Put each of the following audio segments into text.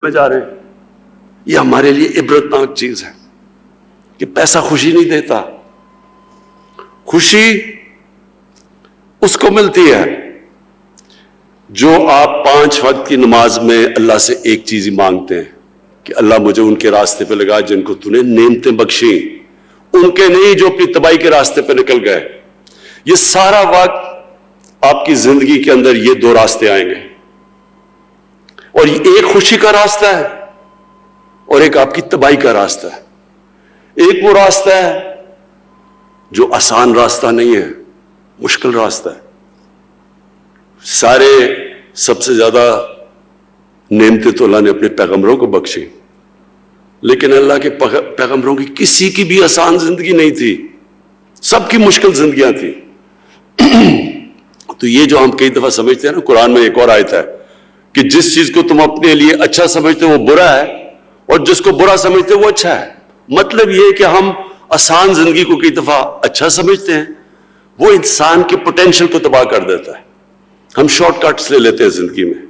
میں جا رہے ہیں. یہ ہمارے لیے عبرتناک چیز ہے کہ پیسہ خوشی نہیں دیتا. خوشی اس کو ملتی ہے جو آپ 5 وقت کی نماز میں اللہ سے ایک چیز ہی مانگتے ہیں کہ اللہ مجھے ان کے راستے پہ لگا جن کو تو نے نعمتیں بخشیں، ان کے نہیں جو اپنی تباہی کے راستے پہ نکل گئے. یہ سارا وقت آپ کی زندگی کے اندر یہ 2 راستے آئیں گے، اور ایک خوشی کا راستہ ہے اور ایک آپ کی تباہی کا راستہ ہے. ایک وہ راستہ ہے جو آسان راستہ نہیں ہے، مشکل راستہ ہے. سب سے زیادہ نعمتیں تو اللہ نے اپنے پیغمبروں کو بخشی، لیکن اللہ کے پیغمبروں کی کسی کی بھی آسان زندگی نہیں تھی، سب کی مشکل زندگیاں تھیں. تو یہ جو ہم کئی دفعہ سمجھتے ہیں نا، قرآن میں ایک اور آیت ہے کہ جس چیز کو تم اپنے لیے اچھا سمجھتے ہو وہ برا ہے، اور جس کو برا سمجھتے ہو وہ اچھا ہے. مطلب یہ کہ ہم آسان زندگی کو کئی دفعہ اچھا سمجھتے ہیں، وہ انسان کے پوٹینشل کو تباہ کر دیتا ہے. ہم شارٹ کٹس لے لیتے ہیں زندگی میں.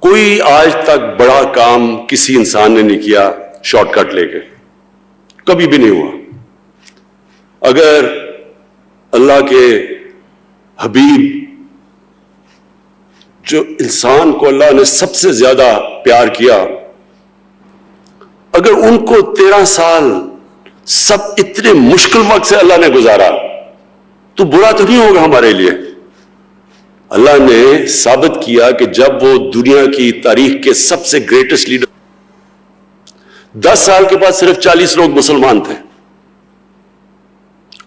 کوئی آج تک بڑا کام کسی انسان نے نہیں کیا شارٹ کٹ لے کے، کبھی بھی نہیں ہوا. اگر اللہ کے حبیب جو انسان کو اللہ نے سب سے زیادہ پیار کیا، اگر ان کو 13 سال سب اتنے مشکل وقت سے اللہ نے گزارا تو برا تو نہیں ہوگا ہمارے لیے. اللہ نے ثابت کیا کہ جب وہ دنیا کی تاریخ کے سب سے گریٹسٹ لیڈر 10 سال کے بعد صرف 40 لوگ مسلمان تھے،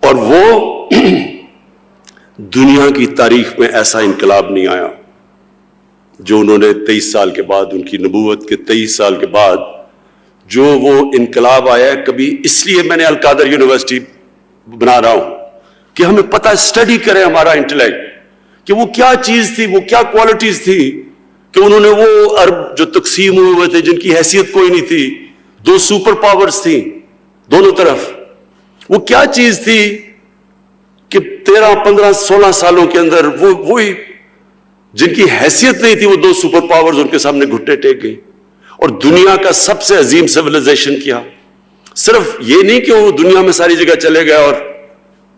اور وہ دنیا کی تاریخ میں ایسا انقلاب نہیں آیا جو انہوں نے 23 سال کے بعد، ان کی نبوت کے 23 سال کے بعد جو وہ انقلاب آیا. کبھی اس لیے میں نے القادر یونیورسٹی بنا رہا ہوں کہ ہمیں پتہ اسٹڈی کریں ہمارا انٹلیکٹ کہ وہ کیا چیز تھی، وہ کیا کوالٹیز تھی کہ انہوں نے وہ عرب جو تقسیم ہوئے تھے جن کی حیثیت کوئی نہیں تھی، 2 سپر پاورز تھیں دونوں طرف، وہ کیا چیز تھی کہ 13 15 16 سالوں کے اندر وہی جن کی حیثیت نہیں تھی وہ 2 سپر پاورز ان کے سامنے گھٹنے ٹیک گئی اور دنیا کا سب سے عظیم سیویلائزیشن کیا. صرف یہ نہیں کہ وہ دنیا میں ساری جگہ چلے گئے اور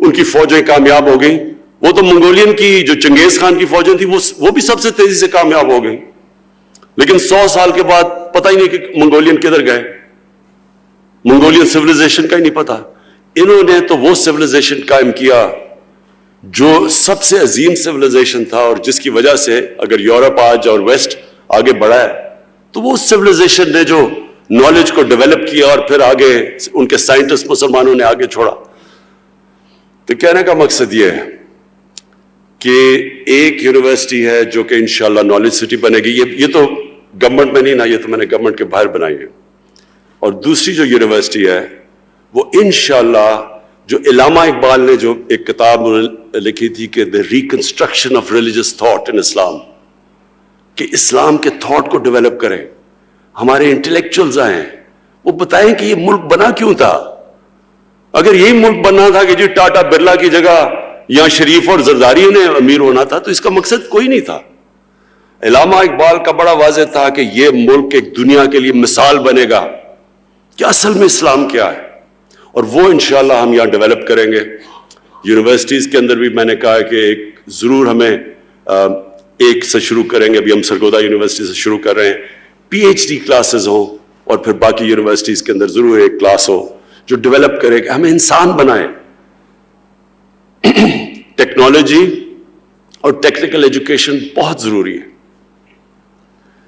ان کی فوجیں کامیاب ہو گئیں، وہ تو منگولین کی جو چنگیز خان کی فوجیں تھیں وہ بھی سب سے تیزی سے کامیاب ہو گئیں. لیکن 100 سال کے بعد پتہ ہی نہیں کہ منگولین کدھر گئے، منگولین سیویلائزیشن کا ہی نہیں پتا. انہوں نے تو وہ سیویلائزیشن قائم کیا جو سب سے عظیم سیویلائزیشن تھا، اور جس کی وجہ سے اگر یورپ آج اور ویسٹ آگے بڑھا ہے تو وہ سیویلائزیشن نے جو نالج کو ڈیولپ کیا اور پھر آگے ان کے سائنٹسٹ مسلمانوں نے آگے چھوڑا. تو کہنے کا مقصد یہ ہے کہ ایک یونیورسٹی ہے جو کہ انشاءاللہ نالج سٹی بنے گی. یہ تو گورنمنٹ میں نہیں نا، یہ تو میں نے گورنمنٹ کے باہر بنائی ہے. اور دوسری جو یونیورسٹی ہے وہ انشاءاللہ جو علامہ اقبال نے جو ایک کتاب لکھی تھی کہ the reconstruction of religious thought in Islam، کہ اسلام کے تھاٹ کو ڈیولپ کریں. ہمارے انٹلیکچوئلز آئیں، وہ بتائیں کہ یہ ملک بنا کیوں تھا. اگر یہی ملک بننا تھا کہ جی ٹاٹا برلا کی جگہ یا شریف اور زرداری نے امیر ہونا تھا تو اس کا مقصد کوئی نہیں تھا. علامہ اقبال کا بڑا واضح تھا کہ یہ ملک ایک دنیا کے لیے مثال بنے گا کہ اصل میں اسلام کیا ہے، اور وہ انشاءاللہ ہم یہاں ڈیولپ کریں گے. یونیورسٹیز کے اندر بھی میں نے کہا کہ ایک ضرور ہمیں ایک سے شروع کریں گے. ابھی ہم سرگودا یونیورسٹی سے شروع کر رہے ہیں. PhD کلاسز ہوں، اور پھر باقی یونیورسٹیز کے اندر ضرور ایک کلاس ہو جو ڈیولپ کرے کہ ہمیں انسان بنائیں. ٹیکنالوجی اور ٹیکنیکل ایجوکیشن بہت ضروری ہے،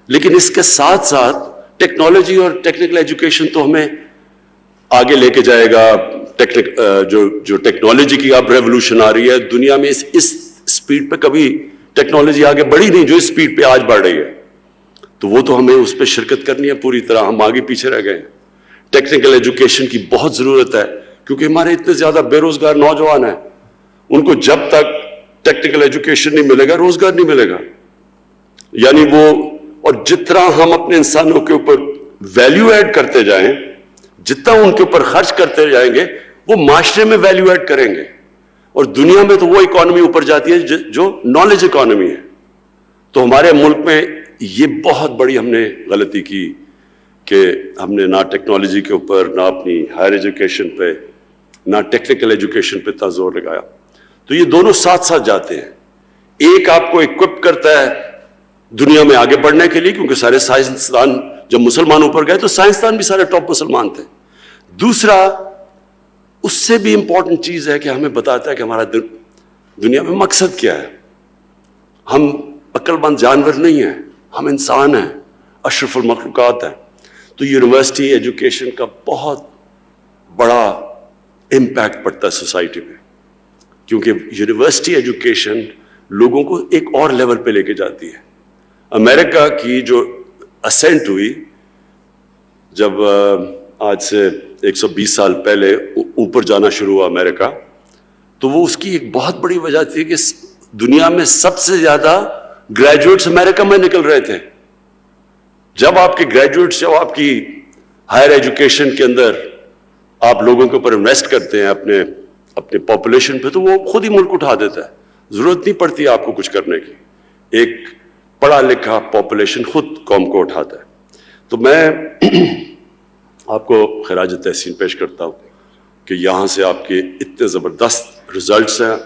لیکن اس کے ساتھ ساتھ ٹیکنالوجی اور ٹیکنیکل ایجوکیشن تو ہمیں آگے لے کے جائے گا. جو ٹیکنالوجی کی اب ریولوشن آ رہی ہے دنیا میں، اس سپیڈ پہ کبھی ٹیکنالوجی آگے بڑھی نہیں جو اس سپیڈ پہ آج بڑھ رہی ہے. تو وہ تو ہمیں اس پہ شرکت کرنی ہے پوری طرح. ہم آگے پیچھے رہ گئے ہیں. ٹیکنیکل ایجوکیشن کی بہت ضرورت ہے کیونکہ ہمارے اتنے زیادہ بے روزگار نوجوان ہیں، ان کو جب تک ٹیکنیکل ایجوکیشن نہیں ملے گا روزگار نہیں ملے گا. یعنی وہ، اور جتنا ہم اپنے انسانوں کے اوپر ویلیو ایڈ کرتے جائیں، جتنا ان کے اوپر خرچ کرتے جائیں گے وہ معاشرے میں ویلیو ایڈ کریں گے. اور دنیا میں تو وہ اکانومی اوپر جاتی ہے جو نالج اکانومی ہے. تو ہمارے ملک میں یہ بہت بڑی ہم نے غلطی کی کہ ہم نے نہ ٹیکنالوجی کے اوپر، نہ اپنی ہائر ایجوکیشن پہ، نہ ٹیکنیکل ایجوکیشن پہ اتنا زور لگایا. تو یہ دونوں ساتھ ساتھ جاتے ہیں. ایک آپ کو اکوپ کرتا ہے دنیا میں آگے بڑھنے کے لیے، کیونکہ سارے سائنسدان جب مسلمانوں پر گئے تو سائنسدان بھی سارے ٹاپ مسلمان تھے. دوسرا اس سے بھی امپورٹنٹ چیز ہے کہ ہمیں بتاتا ہے کہ ہمارا دنیا میں مقصد کیا ہے. ہم عقل مند جانور نہیں ہیں، ہم انسان ہیں، اشرف المخلوقات ہیں. تو یونیورسٹی ایجوکیشن کا بہت بڑا امپیکٹ پڑتا ہے سوسائٹی پہ، کیونکہ یونیورسٹی ایجوکیشن لوگوں کو ایک اور لیول پہ لے کے جاتی ہے. امریکہ کی جو اسینٹ ہوئی جب آج سے 120 سال پہلے اوپر جانا شروع ہوا امریکہ، تو وہ اس کی ایک بہت بڑی وجہ تھی کہ دنیا میں سب سے زیادہ گریجویٹس امریکہ میں نکل رہے تھے. جب آپ کے گریجویٹس، جب آپ کی ہائر ایجوکیشن کے اندر آپ لوگوں کے اوپر انویسٹ کرتے ہیں اپنے پاپولیشن پہ، تو وہ خود ہی ملک اٹھا دیتا ہے. ضرورت نہیں پڑتی آپ کو کچھ کرنے کی. ایک پڑھا لکھا پاپولیشن خود قوم کو اٹھاتا ہے. تو میں آپ کو خراج تحسین پیش کرتا ہوں کہ یہاں سے آپ کے اتنے زبردست ریزلٹس ہیں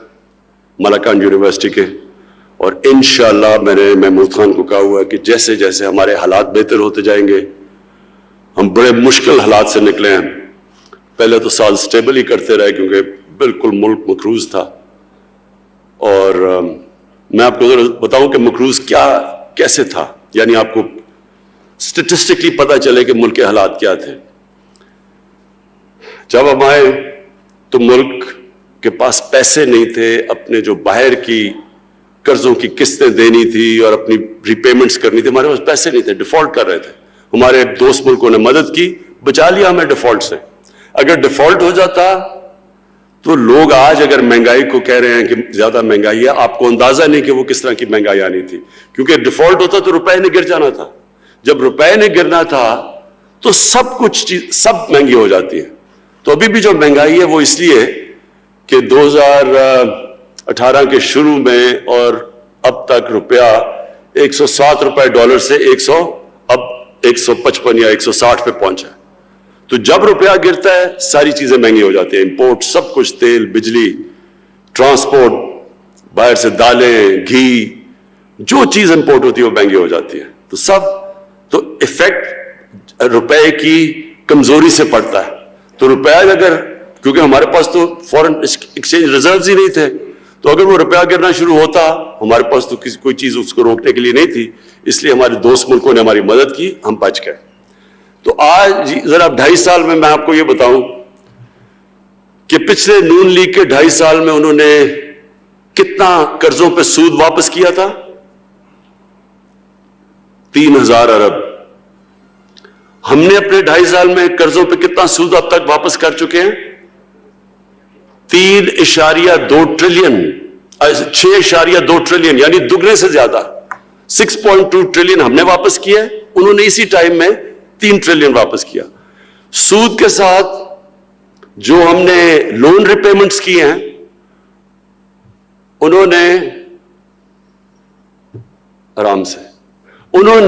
ملکان یونیورسٹی کے، اور انشاءاللہ میں نے محمود خان کو کہا ہوا ہے کہ جیسے جیسے ہمارے حالات بہتر ہوتے جائیں گے، ہم بڑے مشکل حالات سے نکلے ہیں. پہلے تو سال سٹیبل ہی کرتے رہے کیونکہ بالکل ملک مقروض تھا. اور میں آپ کو ذرا بتاؤں کہ مقروض کیسے تھا، یعنی آپ کو سٹیٹسٹکلی پتہ چلے کہ ملک کے حالات کیا تھے. جب ہم آئے تو ملک کے پاس پیسے نہیں تھے، اپنے جو باہر کی قرضوں کی قسطیں دینی تھی اور اپنی ری پیمنٹس کرنی تھی، ہمارے پاس پیسے نہیں تھے، ڈیفالٹ کر رہے تھے. ہمارے دوست ملکوں نے مدد کی، بچا لیا ہمیں ڈیفالٹ سے. اگر ڈیفالٹ ہو جاتا تو لوگ آج اگر مہنگائی کو کہہ رہے ہیں کہ زیادہ مہنگائی ہے، آپ کو اندازہ نہیں کہ وہ کس طرح کی مہنگائی آنی تھی. کیونکہ ڈیفالٹ ہوتا تو روپے نے گر جانا تھا. جب روپے نے گرنا تھا تو سب مہنگی ہو جاتی ہے. تو ابھی بھی جو مہنگائی ہے وہ اس لیے کہ 2018 کے شروع میں اور اب تک روپیہ 107 روپے ڈالر سے اب 155 یا 160 پہ پہنچا ہے. تو جب روپیہ گرتا ہے ساری چیزیں مہنگی ہو جاتی ہیں. امپورٹ سب کچھ، تیل، بجلی، ٹرانسپورٹ، باہر سے دالیں، گھی، جو چیز امپورٹ ہوتی ہے وہ مہنگی ہو جاتی ہے. تو ایفیکٹ روپے کی کمزوری سے پڑتا ہے. تو روپیہ اگر، کیونکہ ہمارے پاس تو فورن ایکسچینج ریزروز ہی نہیں تھے، تو اگر وہ روپیہ گرنا شروع ہوتا، ہمارے پاس تو کوئی چیز اس کو روکنے کے لیے نہیں تھی. اس لیے ہمارے دوست ملکوں نے ہماری مدد کی، ہم بچ گئے. تو آج ذرا 2.5 سال میں آپ کو یہ بتاؤں کہ پچھلے نون لیگ کے 2.5 سال میں انہوں نے کتنا قرضوں پہ سود واپس کیا تھا؟ 3000 ارب. ہم نے اپنے 2.5 سال میں قرضوں پہ کتنا سود اب تک واپس کر چکے ہیں؟ 3.2 ٹریلین، 6.2 ٹریلین، یعنی دگنے سے زیادہ. 6.2 ٹریلین ہم نے واپس کیا ہے، انہوں نے اسی ٹائم میں 3 ٹریلین واپس کیا. سود کے ساتھ جو ہم نے لون ریپیمنٹس کیے ہیں، انہوں نے آرام سے انہوں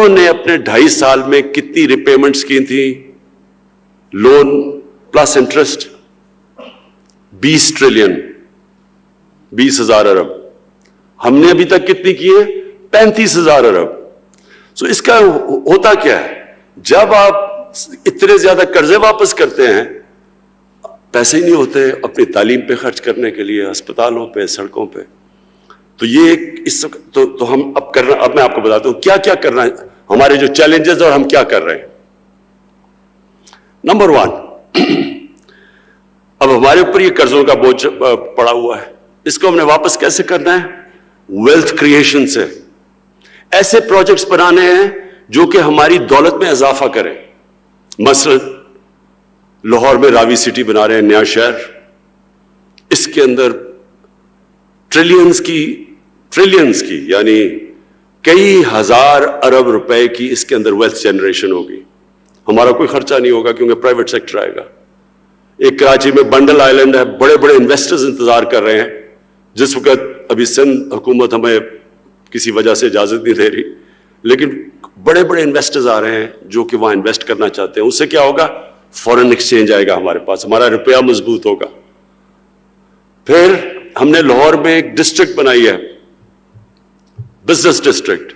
نے اپنے 2.5 سال میں کتنی ریپیمنٹس کی تھی لون پلس انٹرسٹ؟ 20 ٹریلین، 20,000 ارب. ہم نے ابھی تک کتنی کی ہے؟ 35,000 ارب. سو اس کا ہوتا کیا ہے؟ جب آپ اتنے زیادہ قرضے واپس کرتے ہیں، پیسے ہی نہیں ہوتے اپنی تعلیم پہ خرچ کرنے کے لیے، ہسپتالوں پہ، سڑکوں پہ. تو یہ تو ہم اب میں آپ کو بتاتا ہوں کیا کرنا ہے، ہمارے جو چیلنجز اور ہم کیا کر رہے ہیں. نمبر 1، اب ہمارے اوپر یہ قرضوں کا بوجھ پڑا ہوا ہے، اس کو ہم نے واپس کیسے کرنا ہے؟ ویلتھ کریشن سے. ایسے پروجیکٹس بنانے ہیں جو کہ ہماری دولت میں اضافہ کریں. مثلا لاہور میں راوی سٹی بنا رہے ہیں، نیا شہر. اس کے اندر ٹریلینز کی یعنی کئی ہزار ارب روپے کی اس کے اندر ویلتھ جنریشن ہوگی. ہمارا کوئی خرچہ نہیں ہوگا کیونکہ پرائیویٹ سیکٹر آئے گا. ایک کراچی میں بنڈل آئلینڈ ہے، بڑے بڑے انویسٹرز انتظار کر رہے ہیں جس وقت ابھی سندھ حکومت ہمیں کسی وجہ سے اجازت نہیں دے رہی, لیکن بڑے بڑے انویسٹرز آ رہے ہیں جو کہ وہاں انویسٹ کرنا چاہتے ہیں. اس سے کیا ہوگا؟ فورن ایکسچینج آئے گا ہمارے پاس, ہمارا روپیہ مضبوط ہوگا. پھر ہم نے لاہور میں ایک ڈسٹرکٹ بنائی ہے, بزنس ڈسٹرکٹ.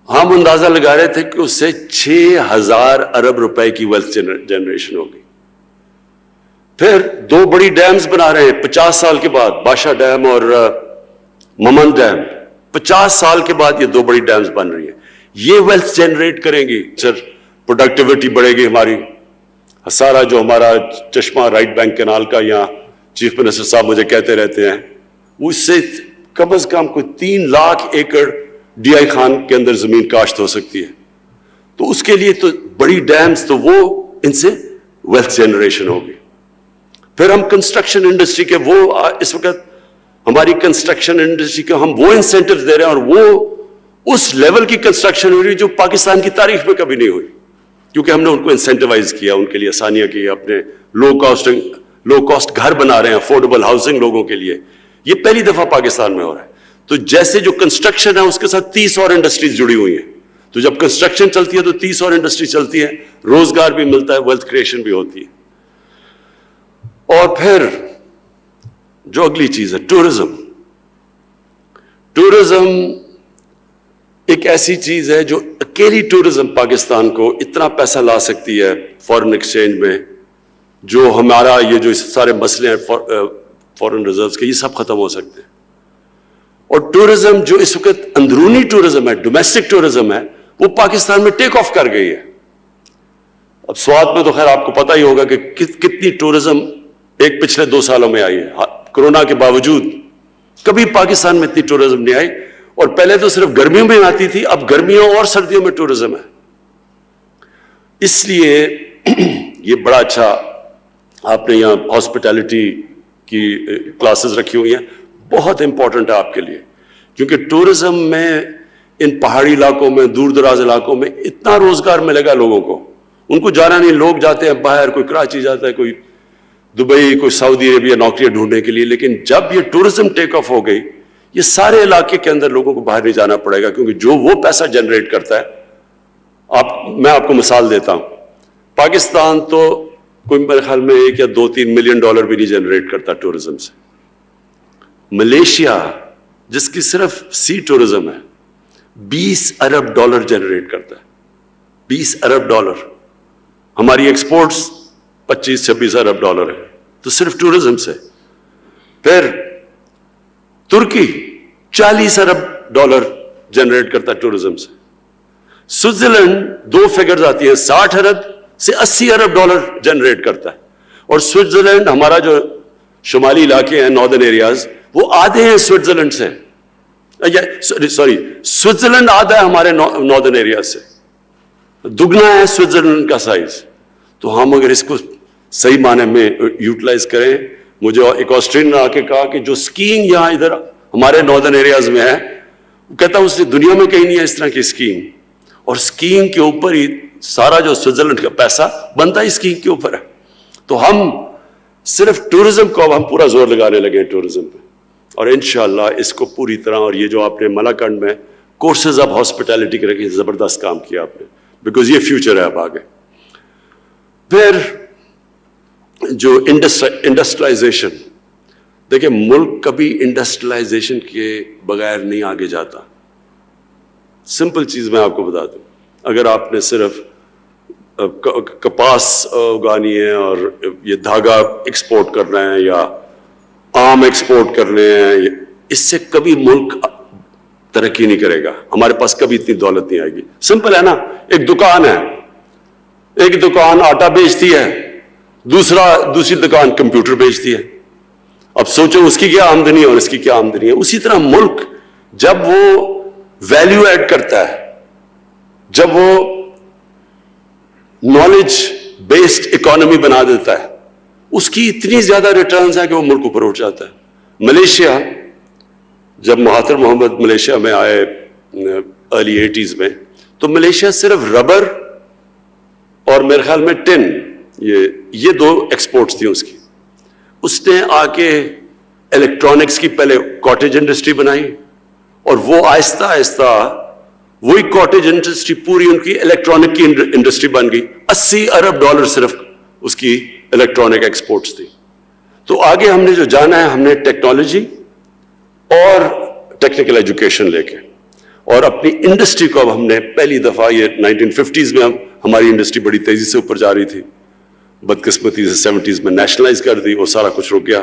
ہم اندازہ لگا رہے تھے کہ اس سے 6,000 ارب روپے کی ویلتھ جنریشن ہوگی. پھر 2 بڑی ڈیمز بنا رہے ہیں 50 سال کے بعد, بادشاہ ڈیم اور ممن ڈیم. 50 سال کے بعد یہ 2 بڑی ڈیمز بن رہی ہیں. یہ ویلتھ جنریٹ کریں گی, سر پروڈکٹیوٹی بڑھے گی ہماری. سارا جو ہمارا چشمہ رائٹ بینک کینال کا, یہاں چیف منسٹر صاحب مجھے کہتے رہتے ہیں, اس سے کم از کم کوئی 3 لاکھ ایکڑ ڈی آئی خان کے اندر زمین کاشت ہو سکتی ہے. تو اس کے لیے تو بڑی ڈیمز, تو وہ ان سے ویلتھ جنریشن ہوگی. پھر ہم کنسٹرکشن انڈسٹری کے, وہ اس وقت ہماری کنسٹرکشن انڈسٹری کے ہم وہ انسینٹیو دے رہے ہیں, اور وہ اس لیول کی کنسٹرکشن ہو رہی جو پاکستان کی تاریخ میں کبھی نہیں ہوئی, کیونکہ ہم نے ان کو انسینٹیوائز کیا, ان کے لیے آسانیاں کی, اپنے لو کاسٹ گھر بنا رہے ہیں, افورڈیبل ہاؤسنگ لوگوں کے لیے. یہ پہلی دفعہ پاکستان میں ہو رہا ہے. تو جیسے جو کنسٹرکشن ہے اس کے ساتھ 30 اور انڈسٹریز جڑی ہوئی ہیں. تو جب کنسٹرکشن چلتی ہے تو 30 اور انڈسٹری چلتی ہے, روزگار بھی ملتا ہے, ویلتھ کریشن بھی ہوتی ہے. اور پھر جو اگلی چیز ہے ٹورزم. ٹورزم ایک ایسی چیز ہے جو اکیلی ٹورزم پاکستان کو اتنا پیسہ لا سکتی ہے فورن ایکسچینج میں, جو ہمارا یہ جو سارے مسئلے ہیں فورن ریزروز کے, یہ سب ختم ہو سکتے ہیں. اور ٹورزم جو اس وقت اندرونی ٹورزم ہے, ڈومیسٹک ٹورزم ہے, وہ پاکستان میں ٹیک آف کر گئی ہے. اب سوات میں تو خیر آپ کو پتہ ہی ہوگا کہ کتنی ٹورزم ایک پچھلے 2 سالوں میں آئی ہے. کورونا کے باوجود کبھی پاکستان میں اتنی ٹورزم نہیں آئی, اور پہلے تو صرف گرمیوں میں آتی تھی, اب گرمیوں اور سردیوں میں ٹورزم ہے. اس لیے یہ بڑا اچھا آپ نے یہاں ہاسپٹیلٹی کی کلاسز رکھی ہوئی ہیں, بہت امپورٹنٹ ہے آپ کے لیے, کیونکہ ٹورزم میں ان پہاڑی علاقوں میں, دور دراز علاقوں میں اتنا روزگار ملے گا لوگوں کو. ان کو جانا نہیں, لوگ جاتے ہیں باہر, کوئی کراچی جاتا ہے, کوئی دبئی, کوئی سعودی عربیہ نوکریاں ڈھونڈنے کے لیے. لیکن جب یہ ٹورزم ٹیک آف ہو گئی, یہ سارے علاقے کے اندر لوگوں کو باہر نہیں جانا پڑے گا, کیونکہ جو وہ پیسہ جنریٹ کرتا ہے. میں آپ کو مثال دیتا ہوں, پاکستان تو کوئی میرے خیال میں 1 یا 2-3 ملین ڈالر بھی نہیں جنریٹ کرتا ٹورزم سے. ملیشیا جس کی صرف سی ٹورزم ہے 20 ارب ڈالر جنریٹ کرتا ہے, 20 ارب ڈالر. ہماری ایکسپورٹس 25-26 ارب ڈالر ہے, تو صرف ٹورزم سے. پھر ترکی 40 ارب ڈالر جنریٹ کرتا ہے ٹورزم سے. سوئٹزرلینڈ 2 فگرز آتی ہیں, 60 ارب سے 80 ارب ڈالر جنریٹ کرتا ہے. اور سوئٹزرلینڈ, ہمارا جو شمالی علاقے ہیں ناردرن ایریاز, وہ آدھے ہیں سوئٹزرلینڈ سے, سوئٹزرلینڈ آدھا ہے ہمارے ناردرن ایریاز سے, دگنا ہے سوئٹزرلینڈ کا سائز. تو ہم اگر اس کو صحیح معنی میں یوٹیلائز کریں, مجھے ایک آسٹریلین نے آ کے کہا کہ جو اسکیئنگ یہاں ادھر ہمارے ناردرن ایریاز میں ہے, وہ کہتا اس دنیا میں کہیں نہیں ہے اس طرح کی اسکیئنگ. اور اسکیئنگ کے اوپر ہی سارا جو سوئٹزرلینڈ کا پیسہ بنتا ہے اسکیئنگ کے اوپر ہے. تو ہم صرف ٹورزم کو اب ہم پورا زور لگانے لگے ہیں ٹورزم پہ, اور انشاءاللہ اس کو پوری طرح. اور یہ جو آپ نے ملاکنڈ میں کورسز آف ہاسپٹیلٹی کے رکھے, زبردست کام کیا آپ نے, بیکاز یہ فیوچر ہے اب آگے. پھر جو انڈسٹریلائزیشن, دیکھیں ملک کبھی انڈسٹریلائزیشن کے بغیر نہیں آگے جاتا. سمپل چیز میں آپ کو بتا دوں, اگر آپ نے صرف کپاس اگانی ہے اور یہ دھاگا ایکسپورٹ کرنا ہے یا آم ایکسپورٹ کرنے ہیں, اس سے کبھی ملک ترقی نہیں کرے گا. ہمارے پاس کبھی اتنی دولت نہیں آئے گی. سمپل ہے نا, ایک دکان ہے, ایک دکان آٹا بیچتی ہے, دوسری دکان کمپیوٹر بیچتی ہے. اب سوچو اس کی کیا آمدنی ہے اور اس کی کیا آمدنی ہے. اسی طرح ملک جب وہ ویلیو ایڈ کرتا ہے, جب وہ نالج بیسڈ اکانومی بنا دیتا ہے, اس کی اتنی زیادہ ریٹرنز ہیں کہ وہ ملک اوپر اٹھ جاتا ہے. ملیشیا, جب مہاتر محمد ملیشیا میں آئے ارلی 80s میں, تو ملیشیا صرف ربر اور میرے خیال میں ٹن, یہ 2 ایکسپورٹس تھیں اس کی. اس نے آ کے الیکٹرانکس کی پہلے کاٹیج انڈسٹری بنائی, اور وہ آہستہ آہستہ وہی کاٹیج انڈسٹری پوری ان کی الیکٹرانک کی انڈسٹری بن گئی. $80 ارب صرف اس کی الیکٹرانک ایکسپورٹس تھی. تو آگے ہم نے جو جانا ہے, ہم نے ٹیکنالوجی اور ٹیکنیکل ایجوکیشن لے کے, اور اپنی انڈسٹری کو اب ہم نے پہلی دفعہ, یہ 1950s میں ہماری انڈسٹری بڑی تیزی سے اوپر جا رہی تھی, بدقسمتی سے 70s میں نیشنلائز کر دی, وہ سارا کچھ رک گیا.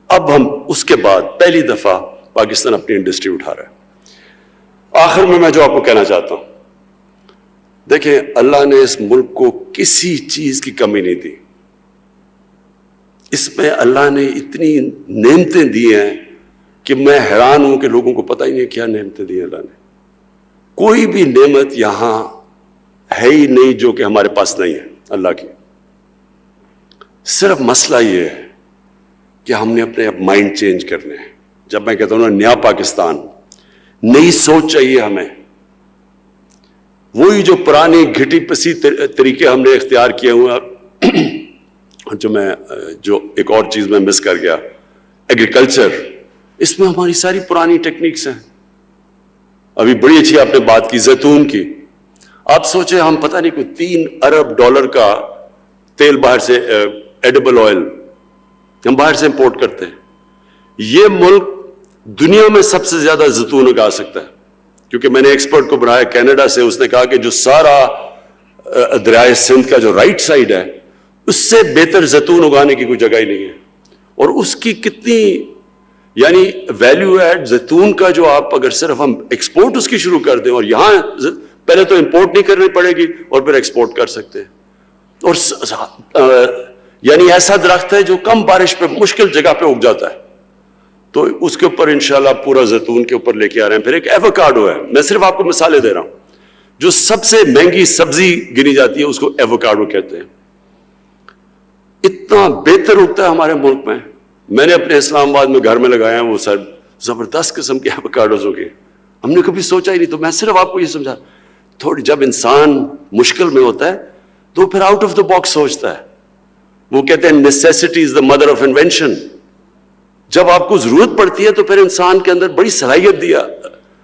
اب ہم اس کے بعد پہلی دفعہ پاکستان اپنی انڈسٹری اٹھا رہا ہے. آخر میں جو آپ کو کہنا چاہتا ہوں, دیکھیں اللہ نے اس ملک کو کسی چیز کی کمی نہیں دی. اس میں اللہ نے اتنی نعمتیں دی ہیں کہ میں حیران ہوں کہ لوگوں کو پتہ ہی نہیں کیا نعمتیں دی ہیں اللہ نے. کوئی بھی نعمت یہاں ہے ہی نہیں جو کہ ہمارے پاس نہیں ہے اللہ کی. صرف مسئلہ یہ ہے کہ ہم نے اپنے مائنڈ چینج کرنے ہیں. جب میں کہتا ہوں نا نیا پاکستان, نئی سوچ چاہیے ہمیں. وہی جو پرانی گھٹی پسی طریقے ہم نے اختیار کیے ہوئے, جو ایک اور چیز میں مس کر گیا, ایگریکلچر, اس میں ہماری ساری پرانی ٹیکنیکس ہیں. ابھی بڑی اچھی آپ نے بات کی زیتون کی. آپ سوچیں ہم پتہ نہیں کوئی $3 ارب کا تیل باہر سے, ایڈیبل آئل ہم باہر سے امپورٹ کرتے ہیں. یہ ملک دنیا میں سب سے زیادہ زیتون اگا سکتا ہے, کیونکہ میں نے ایکسپرٹ کو بڑھایا کینیڈا سے, اس نے کہا کہ جو سارا دریائے سندھ کا جو رائٹ سائڈ ہے اس سے بہتر زیتون اگانے کی کوئی جگہ ہی نہیں ہے. اور اس کی کتنی یعنی ویلیو ایڈ زیتون کا, جو آپ اگر صرف ہم ایکسپورٹ اس کی شروع کر دیں, اور یہاں پہلے تو امپورٹ نہیں کرنی پڑے گی اور پھر ایکسپورٹ کر سکتے ہیں. اور یعنی ایسا درخت ہے جو کم بارش پہ مشکل جگہ پہ اگ جاتا ہے, تو اس کے اوپر انشاءاللہ پورا زیتون کے اوپر لے کے آ رہے ہیں. پھر ایک ایووکاڈو ہے, میں صرف آپ کو مثالیں دے رہا ہوں, جو سب سے مہنگی سبزی گنی جاتی ہے, اس کو ایووکاڈو کہتے ہیں. اتنا بہتر اگتا ہے ہمارے ملک میں. میں نے اپنے اسلام آباد میں گھر میں لگایا ہیں, وہ سر زبردست قسم کے ایووکاڈوز ہو گئے. ہم نے کبھی سوچا ہی نہیں. تو میں صرف آپ کو یہ سمجھا, تھوڑی جب انسان مشکل میں ہوتا ہے تو پھر آؤٹ آف دا باکس سوچتا ہے. وہ کہتے ہیں necessity is the mother of invention. جب آپ کو ضرورت پڑتی ہے تو پھر انسان کے اندر بڑی صلاحیت دیا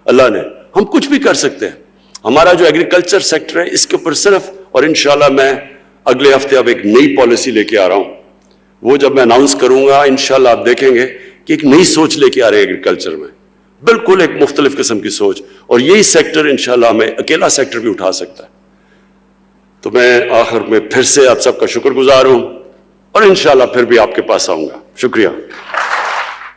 اللہ نے, ہم کچھ بھی کر سکتے ہیں. ہمارا جو ایگریکلچر سیکٹر ہے اس کے اوپر صرف, اور انشاءاللہ میں اگلے ہفتے اب ایک نئی پالیسی لے کے آ رہا ہوں, وہ جب میں اناؤنس کروں گا انشاءاللہ آپ دیکھیں گے کہ ایک نئی سوچ لے کے آ رہے ہیں ایگریکلچر میں, بالکل ایک مختلف قسم کی سوچ. اور یہی سیکٹر انشاءاللہ ہمیں اکیلا سیکٹر بھی اٹھا سکتا ہے. تو میں آخر میں پھر سے آپ سب کا شکر گزار ہوں, اور انشاءاللہ پھر بھی آپ کے پاس آؤں گا. شکریہ.